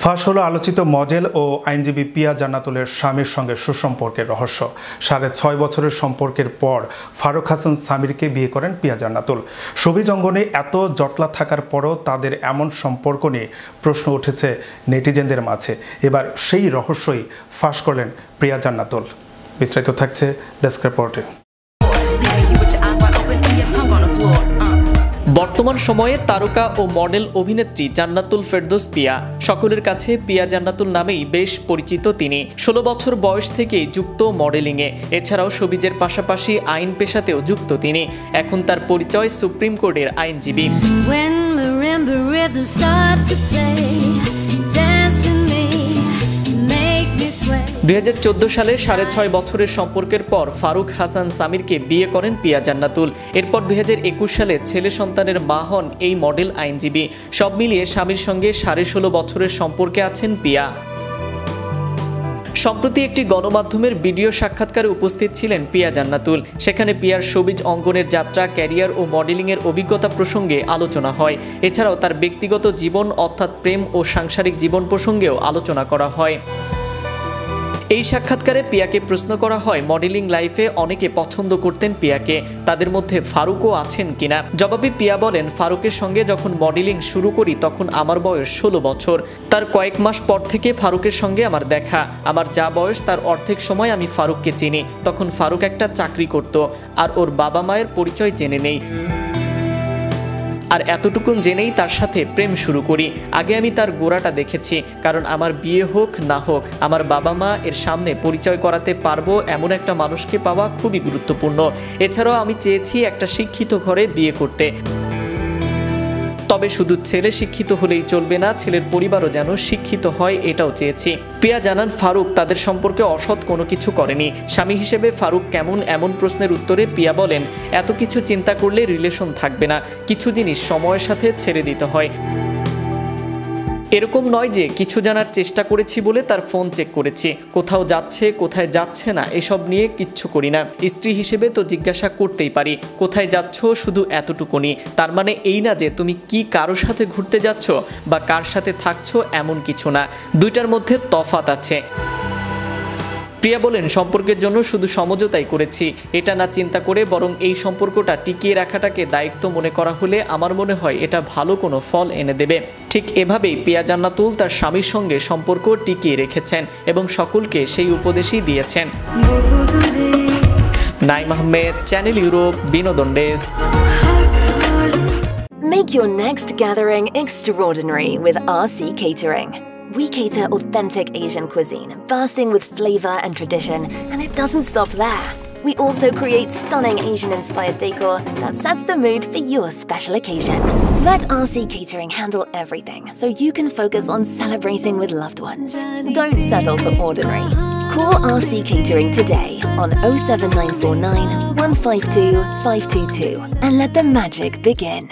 ফাঁস হলো আলোচিত মডেল ও আইনজীবী পিয়া জান্নাতুলের স্বামীর সঙ্গে সুসম্পর্কের রহস্য। ৬.৫ বছরের সম্পর্কের পর ফারুক হাসান সামিরকে বিয়ে করেন পিয়া জান্নাতুল। শোবিজ অঙ্গনে এত জটলা থাকার পরও তাদের এমন সম্পর্ক নিয়ে প্রশ্ন উঠেছে নেটিজেনদের মাঝে। এবার সেই রহস্যই ফাঁস করলেন পিয়া জান্নাতুল। বিস্তারিত থাকছে ডেস্ক রিপোর্টে। বর্তমান সময়ে তারকা ও মডেল অভিনেত্রী জান্নাতুল ফেরদৌস পিয়া। সকলের কাছে পিয়া জান্নাতুল নামেই বেশ পরিচিত তিনি। ১৬ বছর বয়স থেকেই যুক্ত মডেলিংয়ে, এছাড়াও শোবিজের পাশাপাশি আইন পেশাতেও যুক্ত তিনি। এখন তার পরিচয় সুপ্রিম কোর্টের আইনজীবী। ২০১৪ সালে ৬.৫ বছরের সম্পর্কের পর ফারুক হাসান সামিরকে বিয়ে করেন পিয়া জান্নাতুল। এরপর ২০২১ সালে ছেলে সন্তানের মা হন এই মডেল আইনজীবী। সব মিলিয়ে স্বামীর সঙ্গে ১৬.৫ বছরের সম্পর্কে আছেন পিয়া। সম্প্রতি একটি গণমাধ্যমের ভিডিও সাক্ষাৎকারে উপস্থিত ছিলেন পিয়া জান্নাতুল। সেখানে পিয়ার শোবিজ অঙ্গনের যাত্রা, ক্যারিয়ার ও মডেলিংয়ের অভিজ্ঞতা প্রসঙ্গে আলোচনা হয়। এছাড়াও তার ব্যক্তিগত জীবন অর্থাৎ প্রেম ও সাংসারিক জীবন প্রসঙ্গেও আলোচনা করা হয়। এই সাক্ষাৎকারে পিয়াকে প্রশ্ন করা হয় মডেলিং লাইফে অনেকে পছন্দ করতেন পিয়াকে, তাদের মধ্যে ফারুকও আছেন কিনা। জবাবে পিয়া বলেন, ফারুকের সঙ্গে যখন মডেলিং শুরু করি তখন আমার বয়স ১৬ বছর। তার কয়েক মাস পর থেকে ফারুকের সঙ্গে আমার দেখা। আমার যা বয়স তার অর্ধেক সময় আমি ফারুককে চিনি। তখন ফারুক একটা চাকরি করত, আর ওর বাবা মায়ের পরিচয় জেনে নেই। আর এতটুকুন জেনেই তার সাথে প্রেম শুরু করি। আগে আমি তার গোড়াটা দেখেছি, কারণ আমার বিয়ে হোক না হোক আমার বাবা মা এর সামনে পরিচয় করাতে পারবো এমন একটা মানুষকে পাওয়া খুবই গুরুত্বপূর্ণ। এছাড়াও আমি চেয়েছি একটা শিক্ষিত ঘরে বিয়ে করতে। তবে শুধু ছেলে শিক্ষিত হলেই চলবে না, ছেলের পরিবারও যেন শিক্ষিত হয় এটাও চেয়েছি। পিয়া জানান, ফারুক তাদের সম্পর্কে অসৎ কোনো কিছু করেনি। স্বামী হিসেবে ফারুক কেমন এমন প্রশ্নের উত্তরে পিয়া বলেন, এত কিছু চিন্তা করলে রিলেশন থাকবে না, কিছু জিনিস সময়ের সাথে ছেড়ে দিতে হয়। এরকম নয় যে কিছু জানার চেষ্টা করেছি বলে তার ফোন চেক করেছি, কোথাও যাচ্ছে কোথায় যাচ্ছে না এসব নিয়ে কিচ্ছু করি না। স্ত্রী হিসেবে তো জিজ্ঞাসা করতেই পারি, কোথায় যাচ্ছ, শুধু এতটুকুনি। তার মানে এই না যে তুমি কি কারো সাথে ঘুরতে যাচ্ছ বা কার সাথে থাকছো এমন কিছু না, দুইটার মধ্যে তফাৎ আছে। প্রিয়া বলেন, সম্পর্কের জন্য শুধু সমঝোতাই করেছি, এটা না চিন্তা করে বরং এই সম্পর্কটা টিকিয়ে রাখাটাকে দায়িত্ব মনে করা হলে আমার মনে হয় এটা ভালো কোনো ফল এনে দেবে। ঠিক এভাবেই পিয়া জান্নাতুল তার স্বামীর সঙ্গে সম্পর্ক টিকিয়ে রেখেছেন এবং সকলকে সেই উপদেশই দিয়েছেন। নাইম আহমেদ, চ্যানেল ইউরোপ, বিনোদন desk. Make your next gathering extraordinary with RC Catering. We cater authentic Asian cuisine, bursting with flavor and tradition, and it doesn't stop there. We also create stunning Asian-inspired decor that sets the mood for your special occasion. Let RC Catering handle everything so you can focus on celebrating with loved ones. Don't settle for ordinary. Call RC Catering today on 07949 152 522 and let the magic begin.